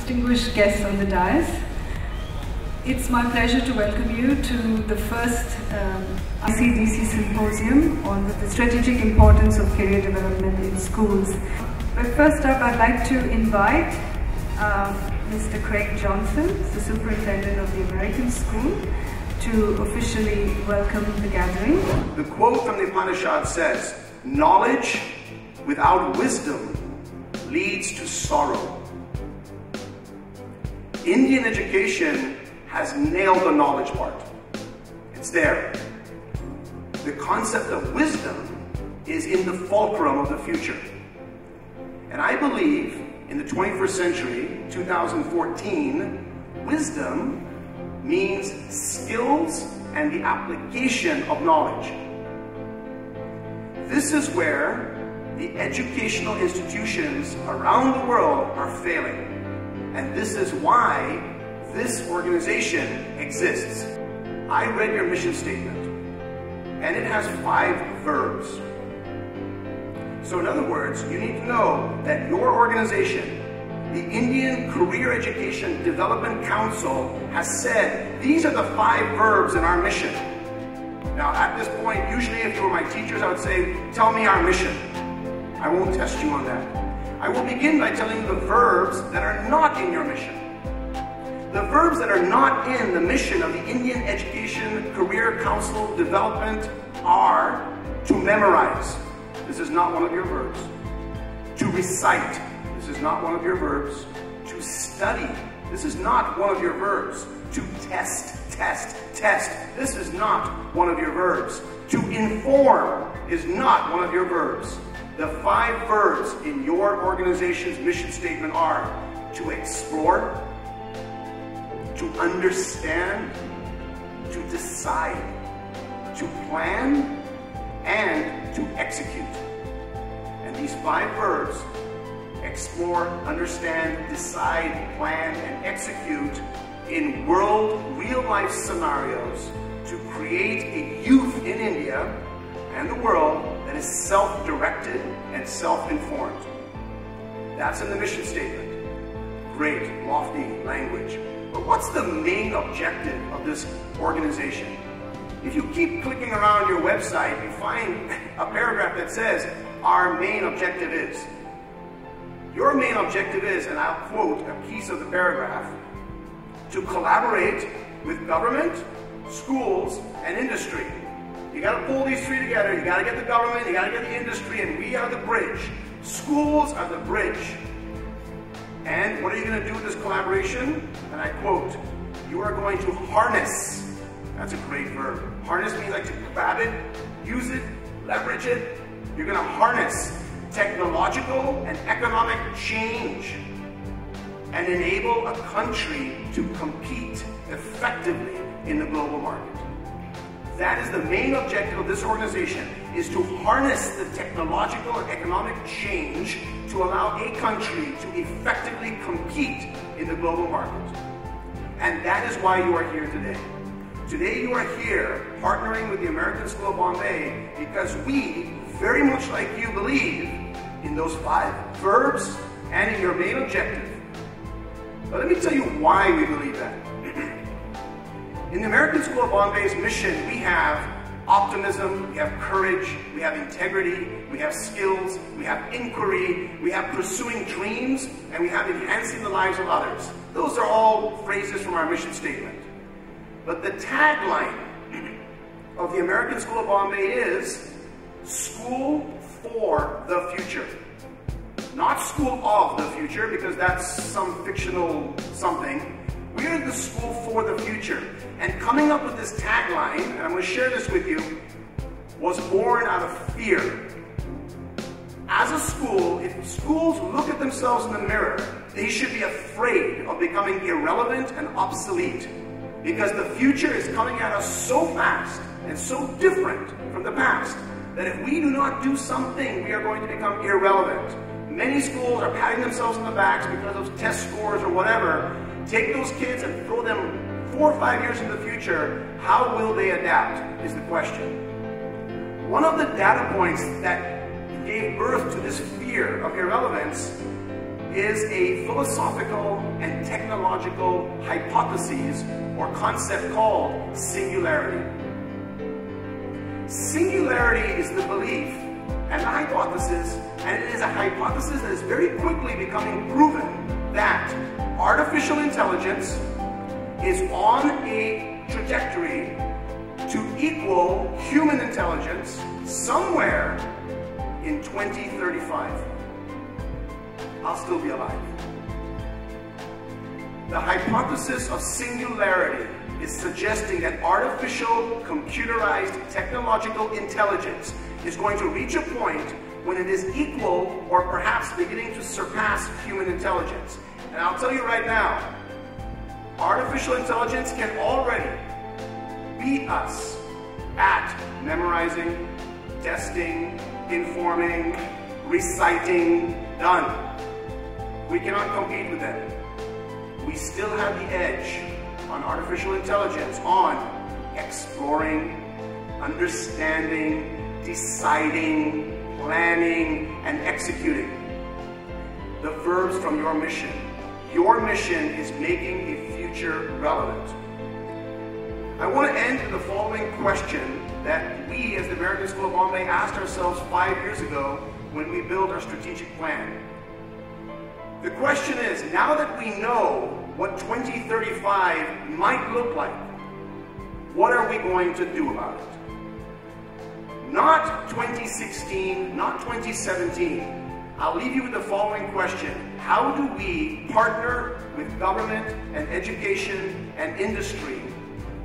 distinguished guests on the dais. It's my pleasure to welcome you to the first ICEDC Symposium on the strategic importance of career development in schools. But first up, I'd like to invite Mr. Craig Johnson, the Superintendent of the American School, to officially welcome the gathering. The quote from the Upanishad says, "Knowledge without wisdom leads to sorrow." Indian education has nailed the knowledge part. It's there. The concept of wisdom is in the fulcrum of the future. And I believe in the 21st century, 2014, wisdom means skills and the application of knowledge. This is where the educational institutions around the world are failing. And this is why this organization exists. I read your mission statement, and it has 5 verbs. So in other words, you need to know that your organization, the Indian Career Education Development Council, has said these are the 5 verbs in our mission. Now at this point, usually if you were my teachers, I would say, tell me our mission. I won't test you on that. I will begin by telling you the verbs that are not in your mission. The verbs that are not in the mission of the Indian Education Career Council Development are to memorize. This is not one of your verbs. To recite. This is not one of your verbs. To study. This is not one of your verbs. To test. This is not one of your verbs. To inform is not one of your verbs. The 5 verbs in your organization's mission statement are to explore, to understand, to decide, to plan, and to execute. And these 5 verbs, explore, understand, decide, plan, and execute, in real-life scenarios to create a youth in India and the world that is self-directed and self-informed. That's in the mission statement. Great, lofty language. But what's the main objective of this organization? If you keep clicking around your website, you find a paragraph that says, our main objective is. Your main objective is, and I'll quote a piece of the paragraph, to collaborate with government, schools, and industry. You got to pull these 3 together. You got to get the government, you got to get the industry, and we are the bridge. Schools are the bridge. And what are you going to do with this collaboration? And I quote, you are going to harness. That's a great verb. Harness means like to grab it, use it, leverage it. You're going to harness technological and economic change and enable a country to compete effectively in the global market. That is the main objective of this organization, is to harness the technological and economic change to allow a country to effectively compete in the global market. And that is why you are here today. Today you are here partnering with the American School of Bombay because we, very much like you, believe in those 5 verbs and in your main objective. But let me tell you why we believe that. In the American School of Bombay's mission, we have optimism, we have courage, we have integrity, we have skills, we have inquiry, we have pursuing dreams, and we have enhancing the lives of others. Those are all phrases from our mission statement. But the tagline of the American School of Bombay is School for the Future. Not School of the Future, because that's some fictional something. We're the school for the future. And coming up with this tagline, and I'm going to share this with you, was born out of fear. As a school, if schools look at themselves in the mirror, they should be afraid of becoming irrelevant and obsolete. Because the future is coming at us so fast and so different from the past that if we do not do something, we are going to become irrelevant. Many schools are patting themselves on the backs because of test scores or whatever. Take those kids and throw them 4 or 5 years in the future. How will they adapt is the question. One of the data points that gave birth to this fear of irrelevance is a philosophical and technological hypothesis or concept called singularity. Singularity is the belief and the hypothesis, and it is a hypothesis that is very quickly becoming proven, that artificial intelligence is on a trajectory to equal human intelligence somewhere in 2035. I'll still be alive. The hypothesis of singularity is suggesting that artificial, computerized, technological intelligence is going to reach a point when it is equal or perhaps beginning to surpass human intelligence. And I'll tell you right now, artificial intelligence can already beat us at memorizing, testing, informing, reciting, done. We cannot compete with them. We still have the edge on artificial intelligence on exploring, understanding, deciding, planning, and executing. The verbs from your mission. Your mission is making a future relevant. I want to end with the following question that we as the American School of Bombay asked ourselves 5 years ago when we built our strategic plan. The question is, now that we know what 2035 might look like, what are we going to do about it? Not 2016, not 2017. I'll leave you with the following question. How do we partner with government and education and industry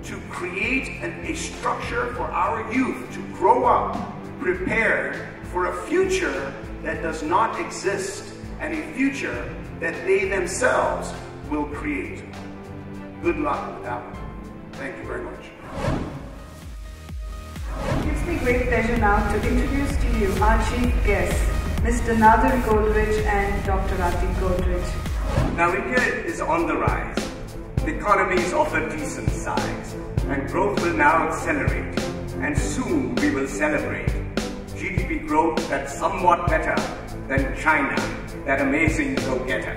to create a structure for our youth to grow up prepared for a future that does not exist, and a future that they themselves will create? Good luck with that one. Thank you very much. It gives me great pleasure now to introduce to you our chief guests, Mr. Nadir Godrej and Dr. Atik Godrej. Now India is on the rise. The economy is of a decent size, and growth will now accelerate, and soon we will celebrate GDP growth that's somewhat better than China, that amazing go-getter.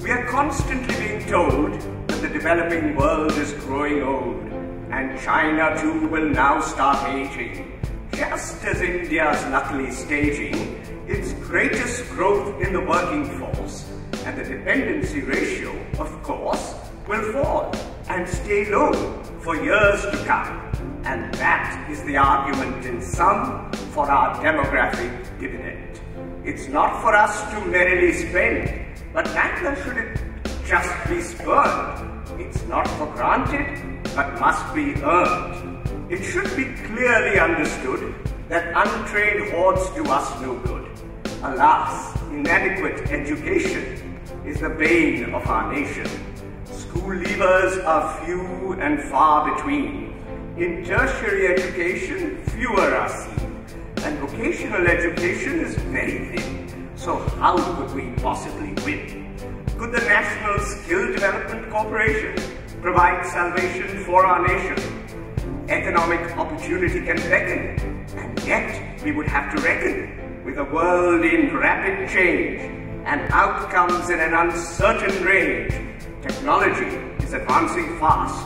We are constantly being told that the developing world is growing old, and China too will now start aging, just as India is luckily staging its greatest growth in the working force, and the dependency ratio, of course, will fall and stay low for years to come. And that is the argument in sum for our demographic dividend. It's not for us to merrily spend, but neither should it just be spurned. It's not for granted, but must be earned. It should be clearly understood that untrained hordes do us no good. Alas, inadequate education is the bane of our nation. School leavers are few and far between. In tertiary education, fewer are seen, and vocational education is very thin. So how could we possibly win? Could the National Skill Development Corporation provide salvation for our nation? Economic opportunity can beckon, and yet we would have to reckon with a world in rapid change and outcomes in an uncertain range. Technology is advancing fast.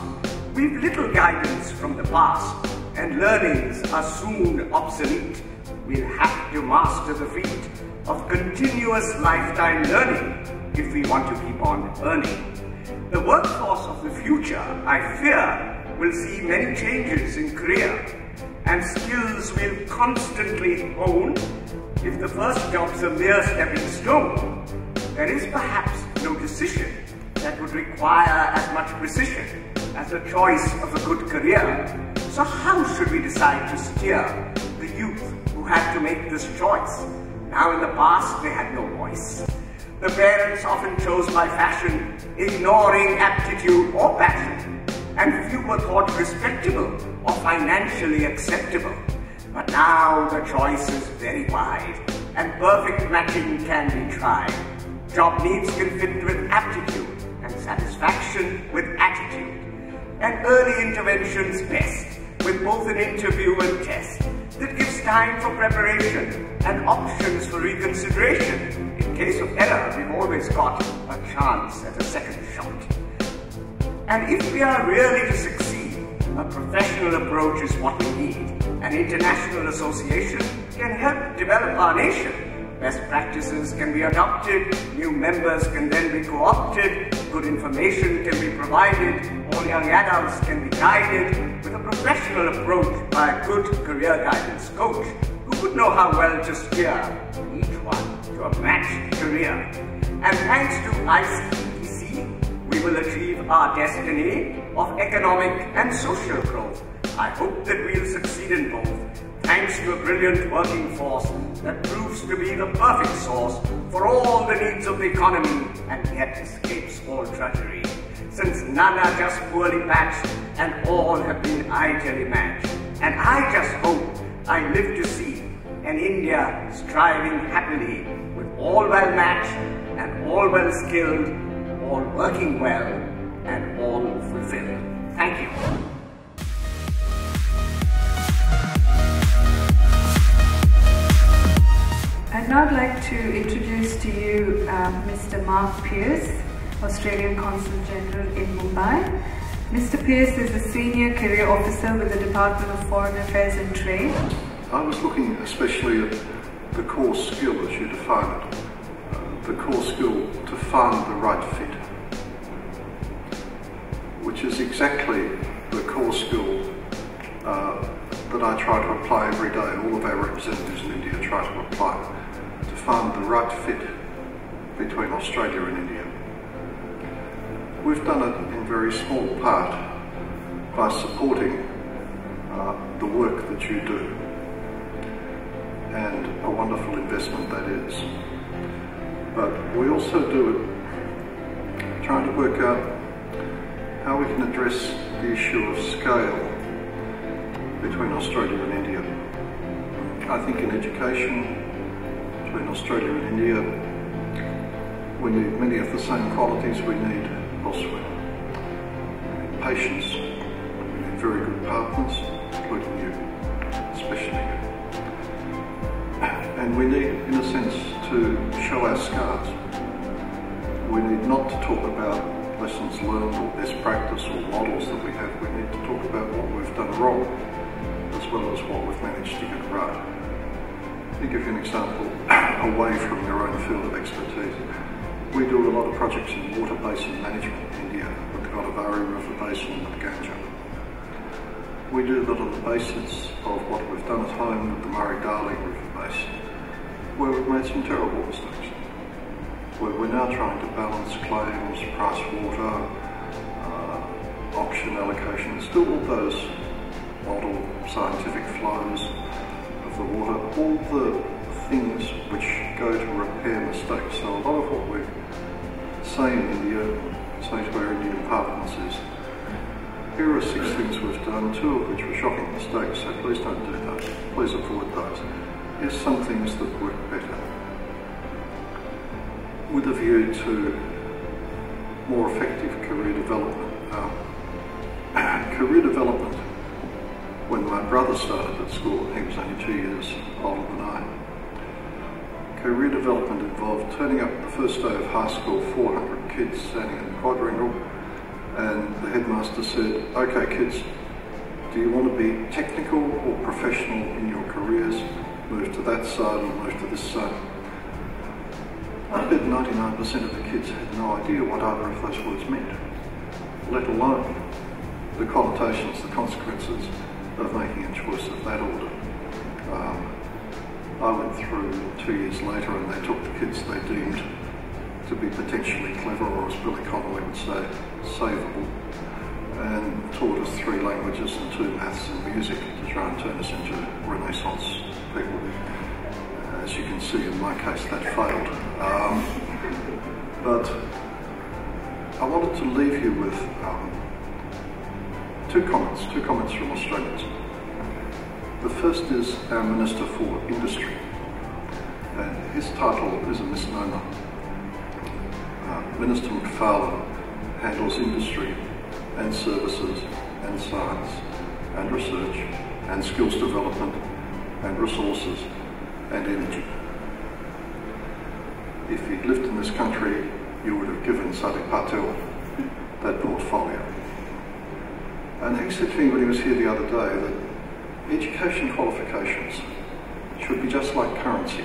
We've little guidance from the past, and learnings are soon obsolete. We'll have to master the feat of continuous lifetime learning if we want to keep on earning. The workforce of the future, I fear, will see many changes in career, and skills we'll constantly hone. If the first job's a mere stepping stone, there is perhaps no decision that would require as much precision as the choice of a good career. So how should we decide to steer the youth who had to make this choice? Now in the past, they had no voice. The parents often chose by fashion, ignoring aptitude or passion, and few were thought respectable or financially acceptable. But now the choice is very wide, and perfect matching can be tried. Job needs can fit with aptitude, and satisfaction with attitude. And early intervention's best, with both an interview and test that gives time for preparation and options for reconsideration. It in case of error, we've always got a chance at a second shot. And if we are really to succeed, a professional approach is what we need. An international association can help develop our nation. Best practices can be adopted, new members can then be co-opted, good information can be provided, all young adults can be guided with a professional approach by a good career guidance coach who would know how well to steer each one to a matched career. And thanks to ICEDC, we will achieve our destiny of economic and social growth. I hope that we'll succeed in both, thanks to a brilliant working force that proves to be the perfect source for all the needs of the economy and yet escapes all drudgery, since none are just poorly patched and all have been ideally matched. And I just hope I live to see an India striving happily with all well matched and all well skilled, all working well and all fulfilled. Thank you. I'd now like to introduce to you Mr. Mark Pearce, Australian Consul General in Mumbai. Mr. Pearce is a Senior Career Officer with the Department of Foreign Affairs and Trade. I was looking especially at the core skill as you define it, the core skill to find the right fit, which is exactly the core skill that I try to apply every day. All of our representatives in India try to apply to find the right fit between Australia and India. We've done it in very small part by supporting the work that you do, and a wonderful investment that is. But we also do it trying to work out how we can address the issue of scale between Australia and India. I think in education between Australia and India, we need many of the same qualities we need elsewhere. We need patience, we need very good partners, including you, especially you. And we need, in a sense, to show our scars. We need not to talk about lessons learned or best practice or models that we have. We need to talk about what we've done wrong, as well as what we've managed to get right. Let me give you an example away from your own field of expertise. We do a lot of projects in water basin management in India, with the Godavari River Basin and the Ganges. We do that on the basis of what we've done at home with the Murray-Darling River Basin, where we've made some terrible mistakes, where we're now trying to balance claims, price water, auction allocations, do all those model scientific flows of the water, all the things which go to repair mistakes. So a lot of what we say in India, say to our Indian partners is, here are 6 things we've done, 2 of which were shocking mistakes, so please don't do those, please avoid those. Here's some things that work better, with a view to more effective career development. Career development, when my brother started at school, he was only 2 years older than I. Career development involved turning up the first day of high school, 400 kids standing in the quadrangle, and the headmaster said, okay kids, do you want to be technical or professional in your careers? Move to that side or move to this side. I bet 99% of the kids had no idea what either of those words meant, let alone the connotations, the consequences of making a choice of that order. I went through 2 years later and they took the kids they deemed to be potentially clever, or as Billy Connolly would say, savable, and taught us 3 languages and 2 maths and music to try and turn us into Renaissance people. As you can see, in my case, that failed. But I wanted to leave you with two comments from Australians. The first is our Minister for Industry, and his title is a misnomer. Minister McFarlane handles industry and services and science and research and skills development and resources and energy. if he'd lived in this country, you would have given Sadi Patel that portfolio. And he said to me when he was here the other day that education qualifications should be just like currency.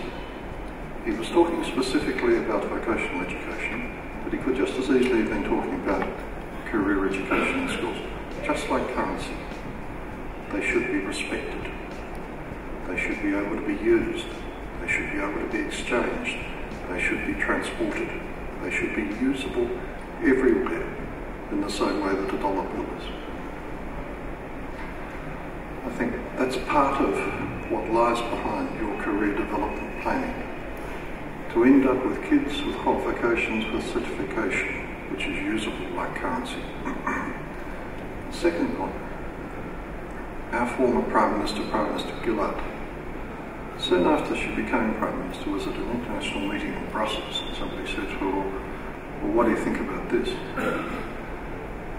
He was talking specifically about vocational education, but he could just as easily have been talking about career education in schools. Just like currency, they should be respected. They should be able to be used. They should be able to be exchanged. They should be transported. They should be usable everywhere in the same way that a dollar bill is. I think that's part of what lies behind your career development planning. To end up with kids with qualifications with certification, which is usable like currency. Second point, our former Prime Minister Gillard, soon after she became Prime Minister, was at an international meeting in Brussels, and somebody said to her, well, what do you think about this?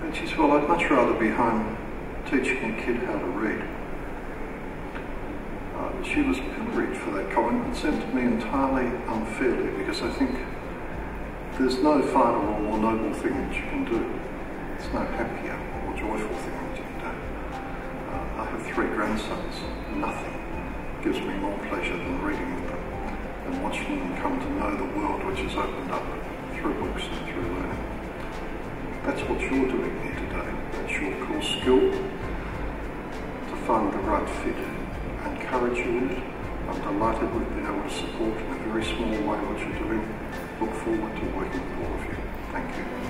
And she said, well, I'd much rather be home teaching a kid how to read. She was pilloried for that comment and seemed to me entirely unfairly, because I think there's no finer or more noble thing that you can do. There's no happier or joyful thing that you can do. I have 3 grandsons. Nothing gives me more pleasure than reading with them and watching them come to know the world which is opened up through books and through learning. That's what you're doing here today. That's your core skill to find the right fit. I encourage you in it. I'm delighted we've been able to support in a very small way what you're doing. Look forward to working with all of you. Thank you.